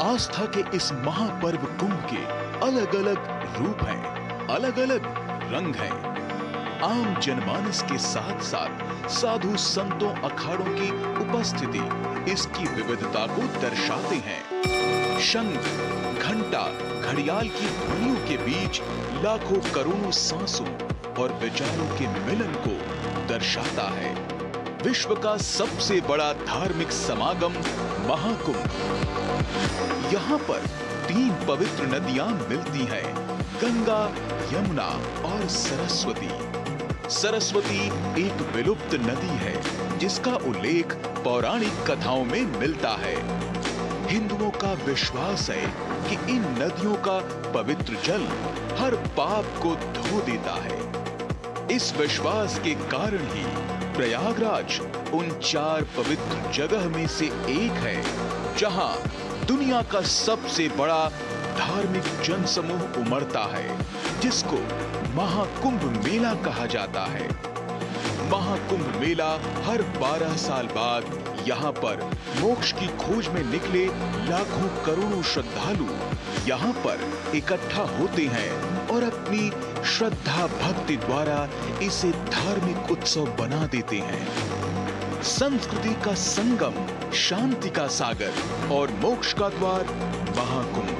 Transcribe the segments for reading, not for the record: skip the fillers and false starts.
आस्था के इस महापर्व कुंभ के अलग अलग रूप हैं, अलग अलग रंग हैं। आम जनमानस के साथ साथ साधु संतों अखाड़ों की उपस्थिति इसकी विविधता को दर्शाते हैं। शंख, घंटा, घड़ियाल की ध्वनियों के बीच लाखों करोड़ों सांसों और विचारों के मिलन को दर्शाता है। विश्व का सबसे बड़ा धार्मिक समागम महाकुंभ। यहाँ पर 3 पवित्र नदियां मिलती हैं, गंगा, यमुना और सरस्वती। सरस्वती एक विलुप्त नदी है जिसका उल्लेख पौराणिक कथाओं में मिलता है। हिंदुओं का विश्वास है कि इन नदियों का पवित्र जल हर पाप को धो देता है। इस विश्वास के कारण ही प्रयागराज उन 4 पवित्र जगह में से एक है जहां दुनिया का सबसे बड़ा धार्मिक जनसमूह उमड़ता है, जिसको महाकुंभ मेला कहा जाता है। महाकुंभ मेला हर 12 साल बाद यहाँ पर मोक्ष की खोज में निकले लाखों करोड़ों श्रद्धालु यहाँ पर इकट्ठा होते हैं और अपनी श्रद्धा भक्ति द्वारा इसे धार्मिक उत्सव बना देते हैं। संस्कृति का संगम, शांति का सागर और मोक्ष का द्वार महाकुंभ।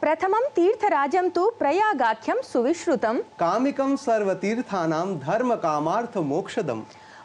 प्रथमं तीर्थराजं तु प्रयागाख्यं सुविश्रुतं कामिकं सर्वतीर्थानां धर्म कामार्थ मोक्षदम्।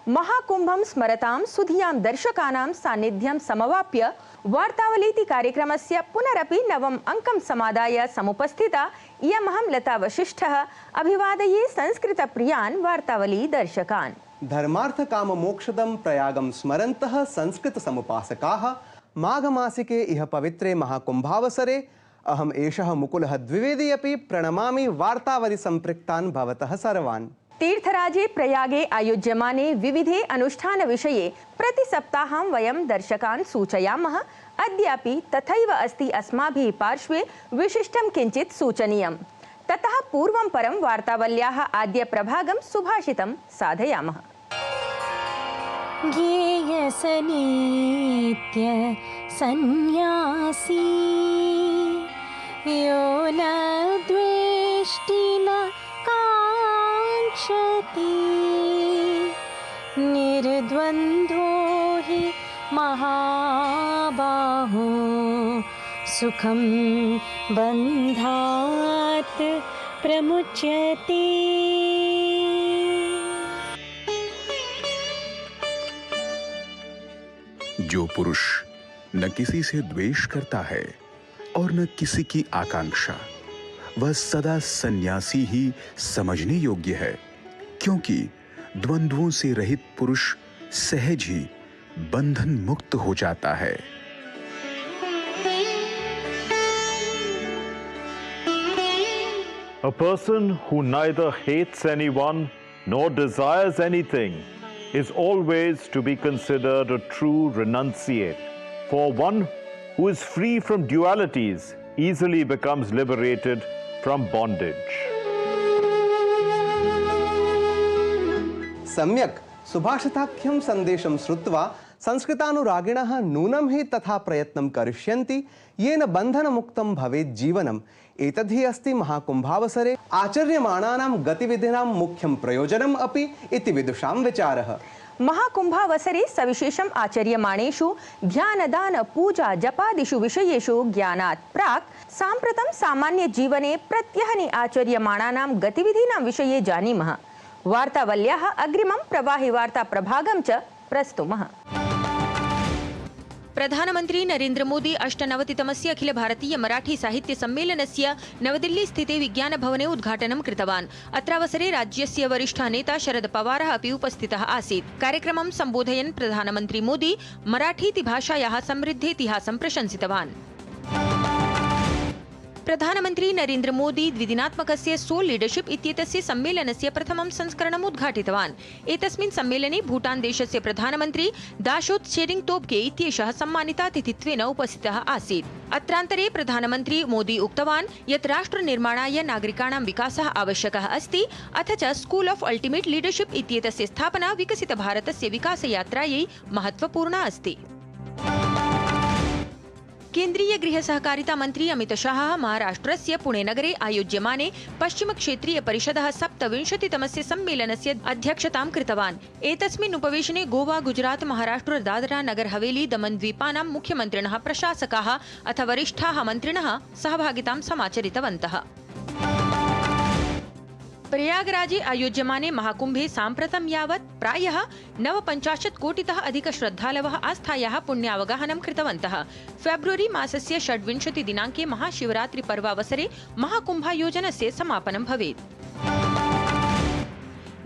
महाकुंभं स्मरतां सुधियां दर्शकानां सान्निध्यं समवाप्य वार्तावलीति कार्यक्रमस्य पुनरपि 9म् अंकं समादाय समुपस्थिता इयमहं लता वशिष्ठः अभिवादये संस्कृतप्रियान् वार्तावली दर्शकान्। धर्मार्थ काम मोक्षदं प्रयागं स्मरन्तः संस्कृत समुपासकाः माघमासिके इह पवित्रे महाकुंभावसरे अहम एषः मुकुलः द्विवेदी अपि प्रणमामि वार्तावली संपृक्तान् भवतः सर्वान्। तीर्थराजे प्रयागे आयोज्यमाने विविधे अनुष्ठान विषये प्रतिसप्ताहं वयं दर्शकान् सूचयामः। अद्यापि तथैव अस्ति अस्माभिः पार्श्वे विशिष्टं किञ्चित् सूचनीयम्। ततः पूर्वं परं वार्तावल्याः आद्य प्रभागं सुभाषितं साधयामः। ज्ञेयसनित्य सन्न्यासी यो न द्वेष्टि न काङ्क्षति निर्द्वन्द्वो हि महाबाहो सुखं बन्धात् प्रमुच्यते। जो पुरुष न किसी से द्वेष करता है और न किसी की आकांक्षा, वह सदा सन्यासी ही समझने योग्य है, क्योंकि द्वंद्वों से रहित पुरुष सहज ही बंधन मुक्त हो जाता है। A person who neither hates anyone nor desires anything is always to be considered a true renunciate. For one who is free from dualities easily becomes liberated from bondage. सम्यक् सुभाषिताख्यं संदेशं श्रुत्वा संस्कृतानुरागिणः नूनं हि तथा प्रयत्नं करिष्यन्ति येन बन्धनमुक्तं भवेत् जीवनम्। एतद्धि अस्ति महाकुंभावसरे आचर्यमाणानां गतिविधीनां मुख्यं प्रयोजनम् अपि इति विदुषां विचारः। महाकुंभावसरे सविशेषम् आचर्यमाणेषु ध्यानदान पूजा जपादिषु विषयेषु ज्ञानात् प्राक् साम्प्रतं सामान्य जीवने प्रत्यहनि आचर्यमाणानां गतिविधीनां विषये जानीमः। वार्तावल्याः अग्रिमं प्रवाहि वार्ता प्रभागं च प्रस्तुमः। प्रधानमंत्री नरेंद्र मोदी 98तमस्य अखिल भारतीय मराठी साहित्य सम्मेलनस्य नवदिल्ली स्थिते विज्ञान भवने उद्घाटनं कृतवान्। अत्रावसरे राज्यस्य वरिष्ठः नेता शरद पवारः अपि उपस्थितः आसीत्। कार्यक्रमं सम्बोधयन् प्रधानमंत्री मोदी मराठीति भाषायाः समृद्धेतिहासं प्रशंसितवान्। प्रधानमन्त्री नरेन्द्र मोदी द्विदिनात्मकस्य सोल लीडरशिप इत्येतस्य सम्मेलनस्य प्रथमं संस्करणम् उद्घाटितवान्। एतस्मिन् सम्मेलने भूटान देशस्य प्रधानमन्त्री दाशोत त्शेरिंग तोब्गे इत्येषः सम्मानितातिथित्वेन उपस्थितः आसीत्। अत्रान्तरे प्रधानमन्त्री मोदी उक्तवान् यत् राष्ट्रनिर्माणाय नागरिकाणां विकासः आवश्यकः अस्ति, अथ च स्कूल ऑफ अल्टिमेट लीडरशिप इत्येतस्य स्थापना विकसितभारतस्य विकासयात्रायै महत्वपूर्णा अस्ति। केन्द्रीय गृह सहकारिता मंत्री अमित शाह महाराष्ट्रस्य पुणे नगरे आयोज्यमाने पश्चिम क्षेत्रीय परिषदः 27तमस्य सम्मेलनस्य अध्यक्षतां कृतवान्। एतस्मिन् उपवेशने गोवा, गुजरात, महाराष्ट्र, दादरा नगर हवेली, दमन द्वीपानां मुख्यमन्त्रिणः, प्रशासकाः अथ वरिष्ठाः मन्त्रिणः सहभागितां समाचरितवन्तः। प्रयागराजे आयोज्यमाने महाकुम्भे साम्प्रतं यावत् प्रायः 59 कोटितः अधिक श्रद्धालवः आस्थायाः पुण्यावगाहनं कृतवन्तः। फेब्रुवरी मासस्य 26 दिनाङ्के महाशिवरात्रि पर्वावसरे महाकुम्भायोजनस्य समापनं भवेत्।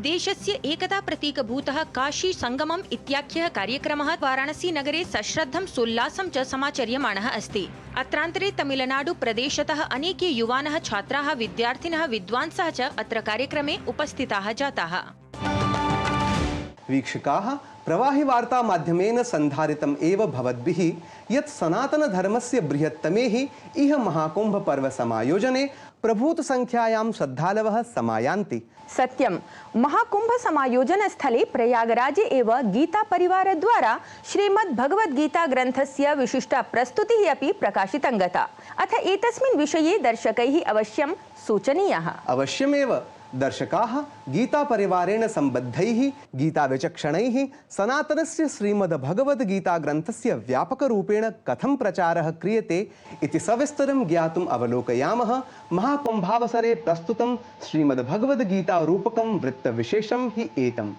देशस्य एकता प्रतीकभूतः काशी संगमम् इत्याख्यः कार्यक्रमः वाराणसी नगरे सश्रद्धं सोल्लासं च समाचर्यमाणः अस्ति। अत्रान्तरे तमिलनाडु प्रदेशतः अनेके युवानः, छात्राः, विद्यार्थिनः, विद्वांसः च अत्र कार्यक्रमे उपस्थिताः जाताः। वीक्षकाः, प्रवाहि वार्ता माध्यमेन सन्धारितम् एव भवद्भिः यत् सनातन धर्मस्य बृहत्तमे हि इह महाकुम्भ पर्व समायोजने प्रभूत संख्यायां श्रद्धालवः समायान्ति। सत्यं, महाकुंभ समायोजन स्थले प्रयागराजे एव गीता परिवार द्वारा श्रीमद् भगवद्गीता ग्रन्थस्य विशिष्टा प्रस्तुतिः अपि प्रकाशितं गता। अथ एतस्मिन् विषये दर्शकैः अवश्यं सूचनीयः। अवश्यमेव। दर्शकाः गीता परिवारेण सम्बद्धैः गीता विचक्षणैः सनातनस्य श्रीमद् भगवद्गीता ग्रन्थस्य व्यापकरूपेण कथं प्रचारः क्रियते इति सविस्तरं ज्ञातुम् अवलोकयामः। महाकुम्भावसरे प्रस्तुतं श्रीमद् भगवद्गीता रूपकं वृत्तविशेषं हि एतम्।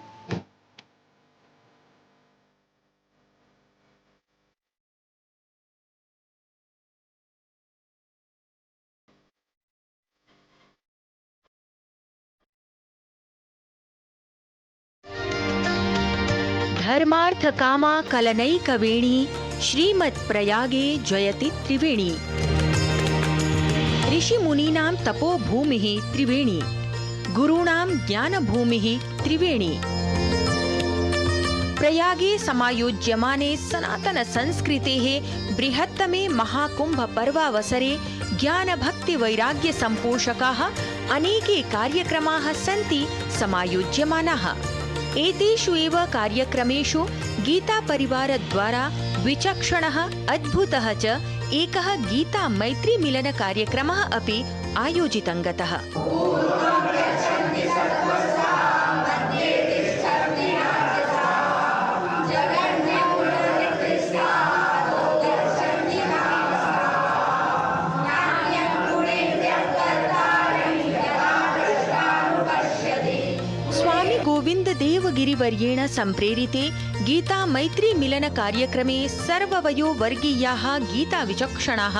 धर्मार्थ कामा कलनैकवेणी श्रीमत् प्रयागे जयति त्रिवेणी। ऋषि मुनीनां तपो भूमिः त्रिवेणी, गुरूणां ज्ञान भूमिः त्रिवेणी। प्रयागे समायोज्यमाने सनातन संस्कृतेः बृहत्तमे महाकुंभ पर्वावसरे ज्ञान भक्ति वैराग्य संपोषकाः अनेके कार्यक्रमाः सन्ति समायोज्यमानाः। एतेषु एव कार्यक्रमेषु गीता परिवार द्वारा विचक्षणः अद्भुतः च एकः गीता मैत्री मिलन कार्यक्रमः अपि आयोजितं गतः। गोविंद देवगिरिवर्येण सम्प्रेरिते गीता मैत्री मिलन कार्यक्रमे सर्ववयो वर्गीयाः गीता विचक्षणाः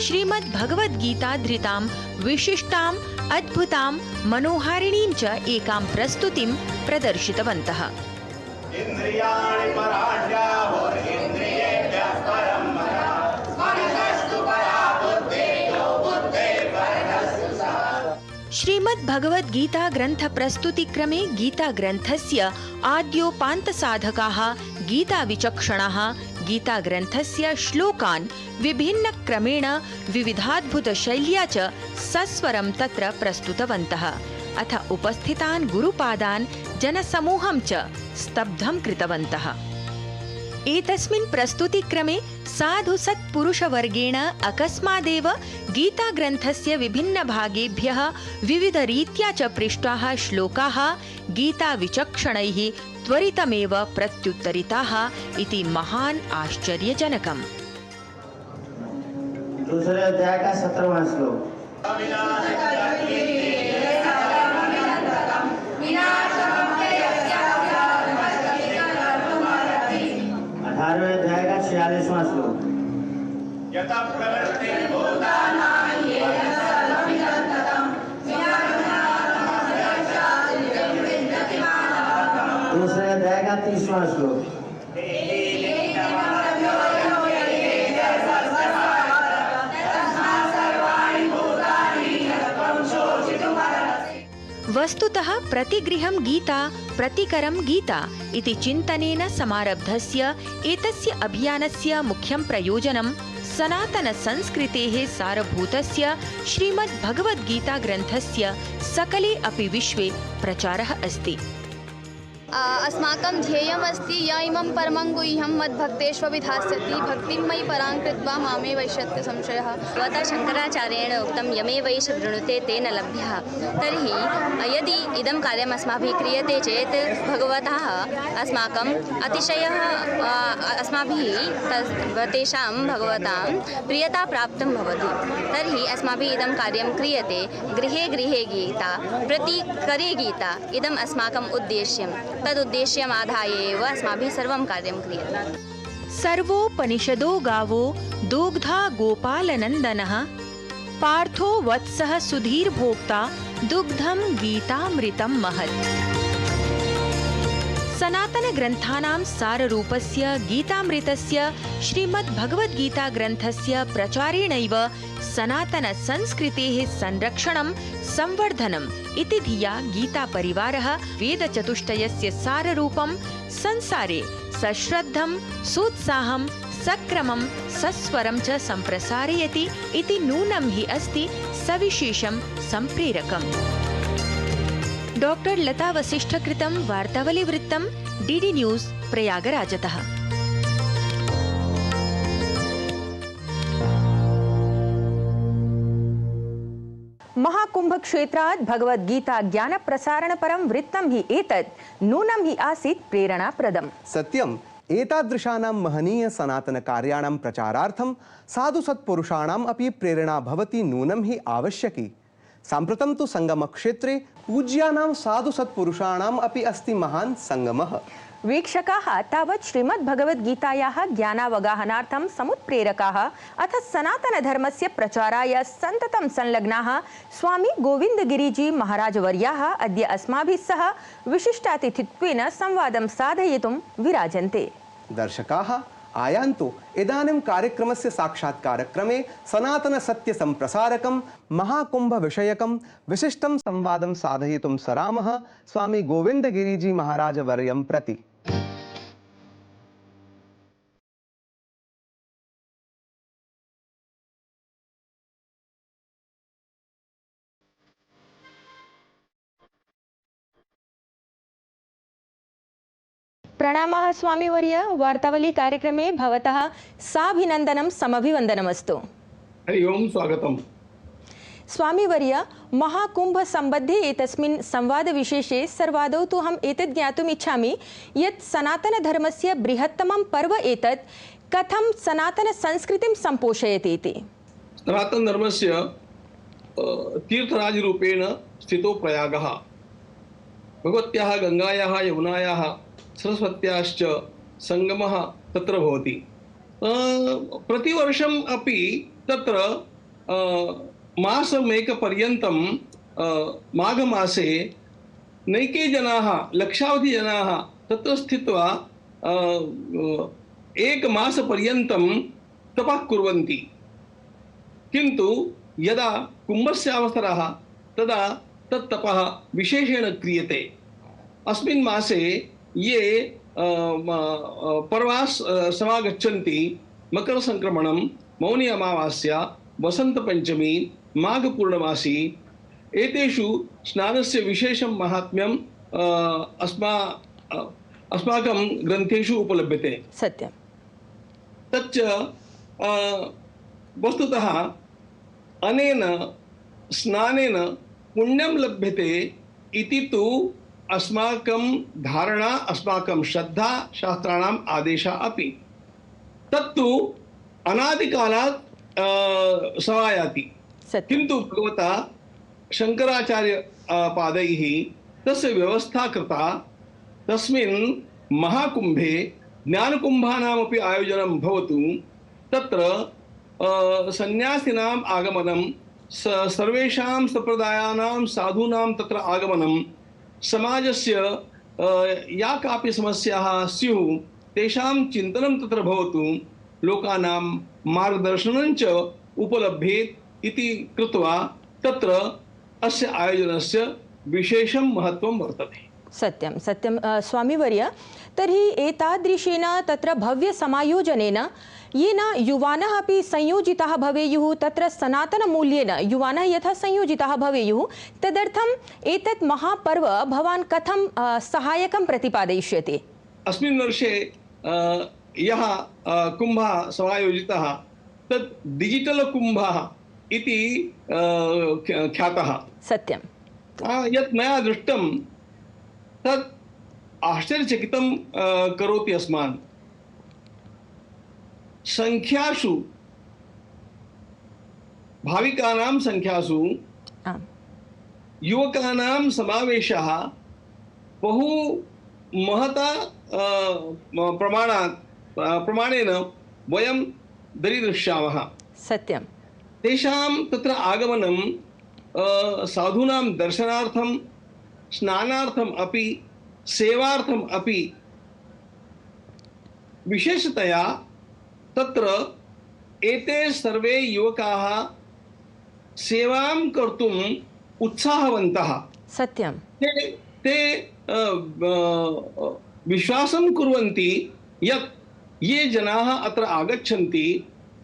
श्रीमद् भगवद्गीता धृतां विशिष्टाम् अद्भुतां मनोहारिणीं च एकां प्रस्तुतिं प्रदर्शितवन्तः। श्रीमद् भगवद गीता ग्रंथ प्रस्तुति क्रमे गीता ग्रंथस्य आद्योपान्त साधकाः गीता विचक्षणाः गीता ग्रंथस्य श्लोकान् विभिन्न क्रमेण विविधाद्भुत शैल्या च सस्वरं तत्र प्रस्तुतवन्तः। अथ उपस्थितान् गुरुपादान् जनसमूहं च स्तब्धं कृतवन्तः। एतस्मिन् प्रस्तुतिक्रमे साधु सत्पुरुषवर्गेण अकस्मादेव गीता ग्रन्थस्य विभिन्न भागेभ्यः विविधरीत्या च पृष्टाः श्लोकाः गीता विचक्षणैः त्वरितमेव प्रत्युत्तरिताः इति महान् आश्चर्यजनकम्। दूसरे अध्याय का 17वां श्लोक। 18वें अध्याय का 46वां श्लोक। दूसरे अध्याय का 30वां श्लोक। वस्तुतः प्रतिगृहं गीता प्रतिकरं गीता इति चिन्तनेन समारब्धस्य एतस्य अभियानस्य मुख्यं प्रयोजनं सनातनसंस्कृतेः सारभूतस्य श्रीमद्भगवद्गीताग्रन्थस्य सकले अपि विश्वे प्रचारः अस्ति। अस्माकं ध्येयमस्ति य इमं परमं गुह्यं मद्भक्तेष्वभिधास्यति भक्तिमयि परां कृत्वा मामे वैश्यत्य संशयः। भगवता शङ्कराचार्येण उक्तं यमेवैष वृणुते तेन लभ्यः। तर्हि यदि इदं कार्यम् अस्माभिः क्रियते चेत् भगवतः अस्माकम् अतिशयः अस्माभिः तेषां भगवतां प्रियता प्राप्तं भवति। तर्हि अस्माभिः इदं कार्यं क्रियते गृहे गृहे गीता प्रतिकरे गीता इदम् अस्माकम् उद्देश्यं। तदुद्देश्यम् आधाय एव अस्माभिः सर्वं कार्यं क्रियते। सर्वोपनिषदो गावो दुग्धा गोपालनन्दनः पार्थो वत्सः सुधीर्भोक्ता दुग्धं गीतामृतं महत्। सनातनग्रन्थानां साररूपस्य गीतामृतस्य श्रीमद्भगवद्गीताग्रन्थस्य प्रचारेणैव सनातनसंस्कृतेः संरक्षणं संवर्धनम् इति धिया गीतापरिवारः वेदचतुष्टयस्य साररूपं संसारे सश्रद्धं सोत्साहं सक्रमं सस्वरं च सम्प्रसारयति इति नूनं हि अस्ति सविशेषं सम्प्रेरकम्। डॉक्टर लता वसिष्ठ कृतं वार्तावलीवृत्तं डीडी न्यूज़ प्रयागराजतः। महाकुंभ क्षेत्रात् भगवद्गीता ज्ञान प्रसारण परं वृत्तं हि एतत् नूनं हि आसीत् प्रेरणाप्रदम्। सत्यम् एतादृशानां महनीय सनातन कार्याणां प्रचारार्थं साधु सत्पुरुषाणाम् अपि प्रेरणा भवति नूनं हि आवश्यकी। साम्प्रतं तु संगमक्षेत्रे पूज्यानां साधु सत्पुरुषाणाम् अपि अस्ति महान् संगमः। वीक्षकाः तावत् श्रीमद्भगवद्गीतायाः ज्ञानावगाहनार्थं समुत्प्रेरकाः अथ सनातनधर्मस्य प्रचाराय सन्ततं संलग्नाः स्वामी गोविन्दगिरिजी महाराजवर्याः अद्य अस्माभिः सह विशिष्टातिथित्वेन संवादं साधयितुं विराजन्ते। दर्शकाः आयान्तु इदानीं कार्यक्रमस्य साक्षात्कारक्रमे सनातन सत्य संप्रसारकं महाकुंभ विषयकं विशिष्टं संवादं साधयितुं सरामः स्वामी गोविन्दगिरिजी महाराज वर्यं प्रति। प्रणामः स्वामीवर्य, वार्तावली कार्यक्रमे भवतः साभिनन्दनं समभिवन्दनमस्तु। हरि ओम, स्वागतम्। स्वामीवर्य, महाकुंभ सम्बद्धे एतस्मिन् संवादविशेषे सर्वादौ तु अहम् एतत् ज्ञातुम् इच्छामि यत् सनातनधर्मस्य बृहत्तमं पर्व एतत् कथं सनातनसंस्कृतिं सम्पोषयति इति। सनातनधर्मस्य तीर्थराजरूपेण स्थितो प्रयागः। भगवत्याः गङ्गायाः यमुनायाः सरस्वत्याश्च संगमः तत्र भवति। प्रतिवर्षम् अपि तत्र मासमेकपर्यन्तं माघमासे नैके जनाः लक्षावधिजनाः तत्र स्थित्वा एकमासपर्यन्तं तपः कुर्वन्ति। किन्तु यदा कुम्भस्य अवसरः तदा तत्तपः विशेषेण क्रियते। अस्मिन् मासे ये पर्वास् समागच्छन्ति, मकरसङ्क्रमणं, मौनी अमावास्या, वसन्तपञ्चमी, माघपूर्णमासी, एतेषु स्नानस्य विशेषं महात्म्यं अस्माकं ग्रन्थेषु उपलभ्यते। सत्यं। तच्च वस्तुतः अनेन स्नानेन पुण्यं लभ्यते इति तु अस्माकं धारणा, अस्माकं श्रद्धा, शास्त्राणाम् आदेशः अपि। तत्तु अनादिकालात् समायाति। किन्तु भगवता शङ्कराचार्य पादैः तस्य व्यवस्था कृता। तस्मिन् महाकुम्भे ज्ञानकुम्भानामपि आयोजनं भवतु। तत्र सन्यासिनाम् आगमनं, सर्वेषां सम्प्रदायानां साधूनां तत्र आगमनं, समाजस्य या कापि समस्याः स्युः तेषां चिन्तनं तत्र भवतु, लोकानां मार्गदर्शनं च उपलभ्येत् इति कृत्वा तत्र अस्य आयोजनस्य विशेषं महत्त्वं वर्तते। सत्यं सत्यं स्वामीवर्य, तर्हि एतादृशेन तत्र भव्यसमायोजनेन येन युवानः अपि संयोजिताः भवेयुः, तत्र सनातनमूल्येन युवानः यथा संयोजिताः भवेयुः, तदर्थम् एतत् महापर्व भवान् कथं सहायकं प्रतिपादयिष्यति? अस्मिन् वर्षे यः कुम्भः समायोजितः तत् डिजिटल कुम्भः इति ख्यातः। सत्यं। यत् मया दृष्टं तत् आश्चर्यचकितं करोति अस्मान्। संख्यासु भाविकानां संख्यासु युवकानां समावेशः बहु महता प्रमाणेन वयं दरीदृश्यामः। सत्यं। तेषां तत्र आगमनं साधूनां दर्शनार्थं, स्नानार्थम् अपि, सेवार्थम् अपि, विशेषतया तत्र एते सर्वे युवकाः सेवां कर्तुम् उत्साहवन्तः। सत्यं। ते विश्वासं कुर्वन्ति यत् ये जनाः अत्र आगच्छन्ति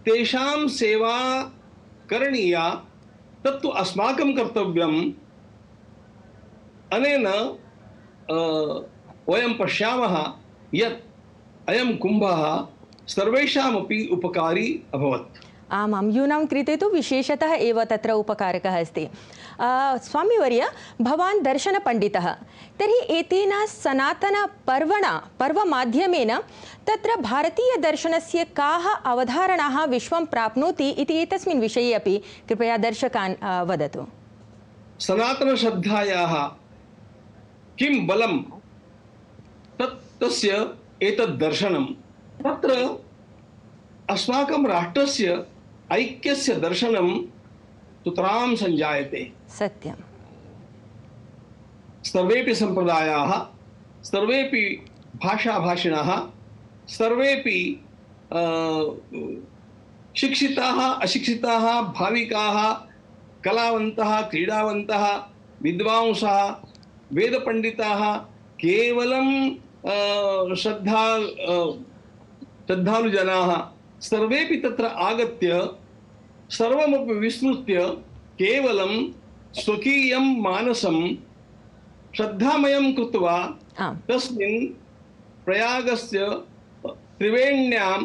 तेषां सेवा करणीया, तत्तु अस्माकं कर्तव्यम्। अनेन वयं पश्यामः यत् अयं कुम्भः सर्वेषामपि उपकारी अभवत्। आमां, यूनां कृते तु विशेषतः एव तत्र उपकारकः अस्ति। स्वामीवर्य, भवान् दर्शनपण्डितः, तर्हि एतेन पर्वमाध्यमेन तत्र भारतीयदर्शनस्य काः अवधारणाः विश्वं प्राप्नोति इति एतस्मिन् विषये अपि कृपया दर्शकान् वदतु। सनातनश्रद्धायाः किं बलं तस्य एतद् दर्शनं। तत्र अस्माकं राष्ट्रस्य ऐक्यस्य दर्शनं सुतरां सञ्जायते। सत्यं। सर्वेपि सम्प्रदायाः, सर्वेपि भाषाभाषिणः, सर्वेपि शिक्षिताः, अशिक्षिताः, भाविकाः, कलावन्तः, क्रीडावन्तः, विद्वांसः, वेदपण्डिताः, केवलं श्रद्धालुजनाः सर्वेपि तत्र आगत्य सर्वमपि विस्मृत्य केवलं स्वकीयं मानसं श्रद्धामयं कृत्वा तस्मिन् प्रयागस्य त्रिवेण्यां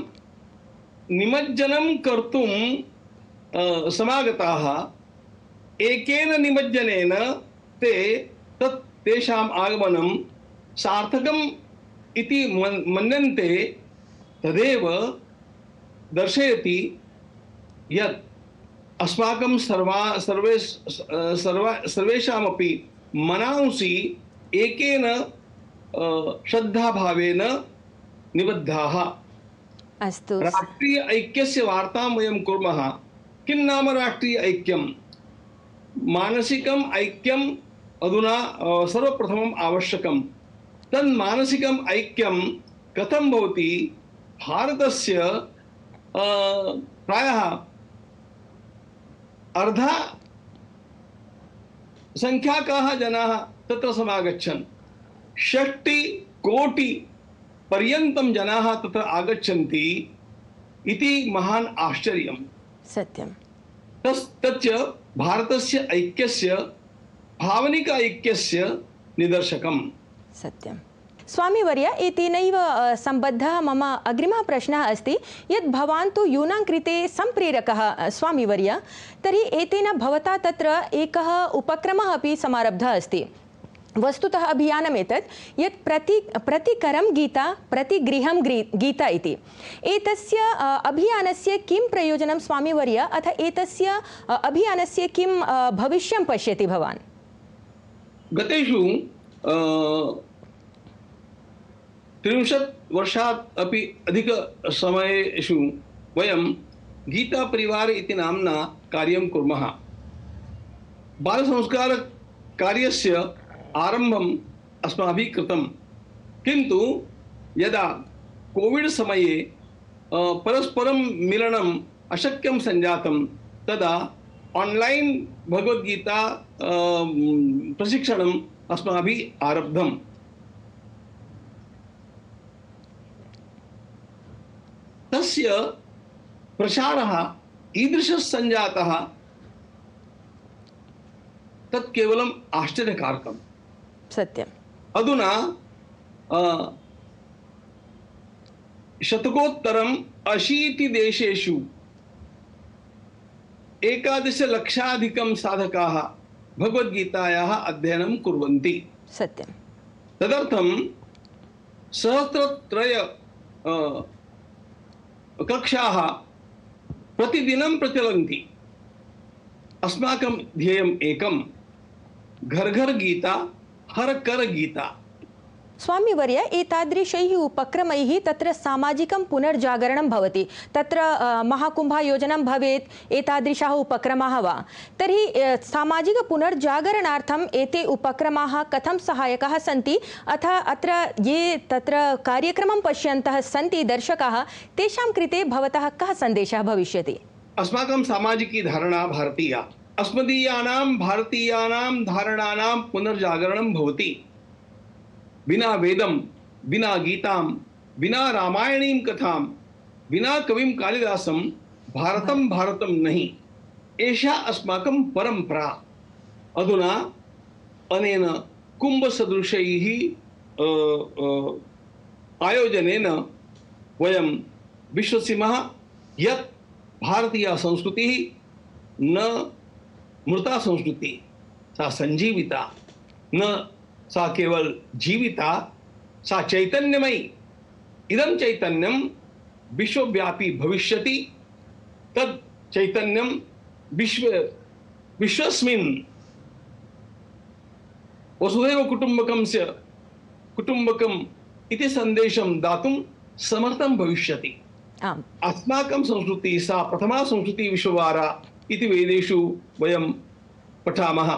निमज्जनं कर्तुं समागताः। एकेन निमज्जनेन तेषाम् आगमनं सार्थकम् इति मन्यन्ते। तदेव दर्शयति यत् अस्माकं सर्वेषामपि मनांसि एकेन श्रद्धाभावेन निबद्धाः। अस्तु। राष्ट्रीय ऐक्यस्य वार्तां वयं कुर्मः। किं नाम राष्ट्रीय ऐक्यं? मानसिकम् ऐक्यम् अधुना सर्वप्रथमम् आवश्यकं। तन् मानसिकम् ऐक्यं कथं भवति? भारतस्य प्रायः अर्धा संख्याकाः जनाः तत्र समागच्छन्। 60 कोटि पर्यन्तं जनाः तत्र आगच्छन्ति इति महान् आश्चर्यं। सत्यं। तच्च भारतस्य ऐक्यस्य, भावनिक ऐक्यस्य निदर्शकम्। सत्यं। स्वामीवर्य, एतेनैव सम्बद्धः मम अग्रिमः प्रश्नः अस्ति यत् भवान् तु यूनां कृते सम्प्रेरकः स्वामीवर्य, तर्हि एतेन भवता तत्र एकः उपक्रमः अपि समारब्धः अस्ति। वस्तुतः अभियानम् एतत् यत् प्रतिकरं गीता प्रतिगृहं गीता इति। एतस्य अभियानस्य किं प्रयोजनं स्वामीवर्य, अथ एतस्य अभियानस्य किं भविष्यं पश्यति भवान्? गतेषु 30 वर्षात् अपि अधिकसमयेषु वयं गीतापरिवार इति नाम्ना कार्यं कुर्मः। बालसंस्कारकार्यस्य आरम्भम् अस्माभिः कृतं, किन्तु यदा कोविड् समये परस्परं मिलनम् अशक्यं सञ्जातं तदा ऑनलाइन भगवद्गीता प्रशिक्षणम् अस्माभिः आरब्धम्। तस्य प्रचारः ईदृशः सञ्जातः तत् केवलम् आश्चर्यकारकम्। सत्यम्। अधुना शतकोत्तरम् 80 देशेषु 11 लक्षाधिकं साधकाः भगवद्गीतायाः अध्ययनं कुर्वन्ति। सत्यम्। तदर्थं सहस्रत्रय कक्षाः प्रतिदिनं प्रचलन्ति। अस्माकं ध्येयम् एकं, घर घर गीता, हर कर गीता। स्वामीवर्य, एतादृशैः उपक्रमैः तत्र सामाजिकं पुनर्जागरणं भवति, तत्र महाकुम्भायोजनं भवेत्, एतादृशाः उपक्रमाः वा, तर्हि सामाजिकपुनर्जागरणार्थम् एते उपक्रमाः कथं सहायकाः सन्ति, अथ अत्र ये तत्र कार्यक्रमं पश्यन्तः सन्ति दर्शकाः, तेषां कृते भवतः कः सन्देशः भविष्यति? अस्माकं सामाजिकी धारणा भारतीया, अस्मदीयानां भारतीयानां धारणानां पुनर्जागरणं भवति। बिना वेदं, बिना गीतां, बिना रामायणीं कथां, बिना कविं कालिदासं भारतं भारतं नहीं। एषा अस्माकं परंपरा। अधुना अनेन कुम्भसदृशैः आयोजनेन वयं विश्वसिमः यत् भारतीया संस्कृतिः न मृता संस्कृतिः, सा संजीविता, न सा केवल जीविता, सा चैतन्यमयी। इदं चैतन्यं विश्वव्यापी भविष्यति। तद् चैतन्यं विश्वस्मिन् वसुधैव कुटुम्बकम् इति सन्देशं दातुं समर्थं भविष्यति। अस्माकं संस्कृतिः सा प्रथमा संस्कृतिः विश्ववारा इति वेदेषु वयं पठामः।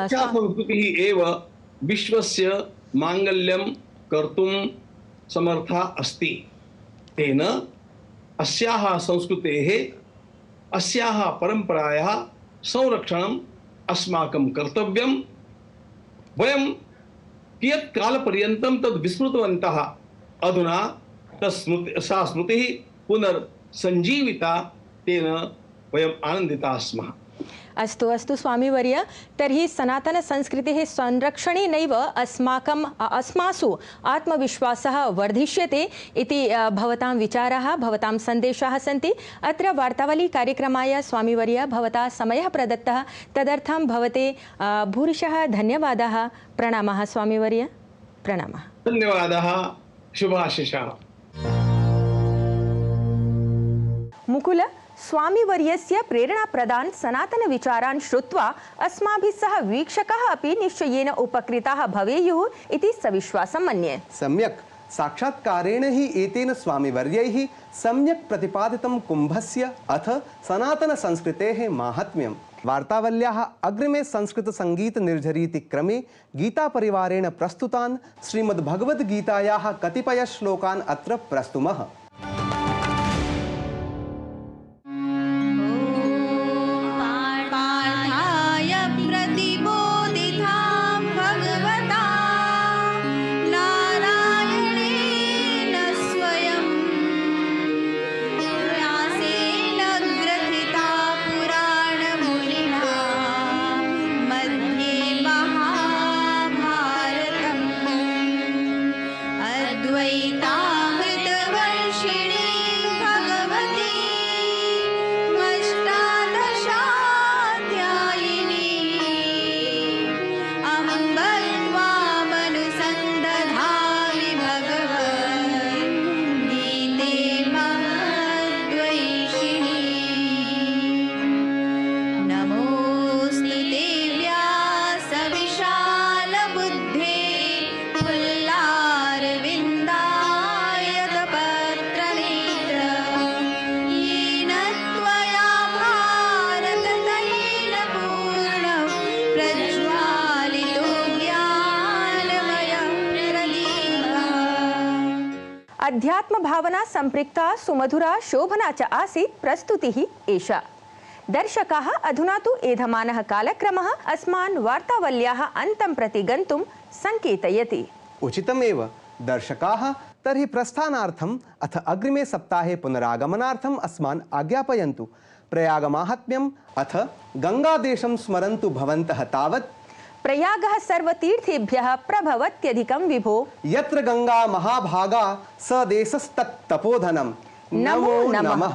संस्कृतिः एव विश्वस्य माङ्गल्यं कर्तुं समर्था अस्ति। तेन अस्याः संस्कृतेः, अस्याः परम्परायाः संरक्षणम् अस्माकं कर्तव्यं। वयं कियत् कालपर्यन्तं तद् विस्मृतवन्तः, अधुना सा स्मृतिः पुनर्सञ्जीविता, तेन वयम् आनन्दिताः स्मः। अस्तु अस्तु स्वामीवर्य, तर्हि सनातनसंस्कृतेः संरक्षणेनैव अस्मासु आत्मविश्वासः वर्धिष्यते इति भवतां विचाराः, भवतां सन्देशाः सन्ति। अत्र वार्तावली कार्यक्रमाय स्वामीवर्य भवता समयः प्रदत्तः, तदर्थं भवते भूरिशः धन्यवादाः। प्रणामः स्वामीवर्य, प्रणामः। धन्यवादः, शुभाशिषाः। मुकुल, स्वामीवर्यस्य प्रेरणाप्रदान सनातन विचारान् श्रुत्वा अस्माभिः सह वीक्षकाः अपि निश्चयेन उपकृताः भवेयुः इति सविश्वासं मन्ये। सम्यक्, साक्षात्कारेण हि एतेन स्वामीवर्यैः सम्यक् प्रतिपादितं कुम्भस्य अथ सनातनसंस्कृतेः माहात्म्यं। वार्तावल्याः अग्रिमे संस्कृतसङ्गीतनिर्झरीति क्रमे गीतापरिवारेण प्रस्तुतान् श्रीमद्भगवद्गीतायाः कतिपयश्लोकान् अत्र प्रस्तुमः। द्वैतामृतवर्षिणीं अध्यात्म भावना संपृक्ता सुमधुरा शोभना च आसीत् प्रस्तुतिः एषा। दर्शकाः अधुना तु एधमानः कालक्रमः अस्मान् वार्तावल्याः अन्तं प्रति गन्तुं संकेतयति। उचितमेव दर्शकाः, तर्हि प्रस्थानार्थम् अथ अग्रिमे सप्ताहे पुनरागमनार्थम् अस्मान् आज्ञापयन्तु। प्रयागमाहात्म्यम् अथ गङ्गादेशं स्मरन्तु भवन्तः तावत्। प्रयागः सर्वतीर्थेभ्यः प्रभवत्यधिकं विभो। यत्र गंगा महाभागा स देशस्तत् तपोधनम्। नमो नमः।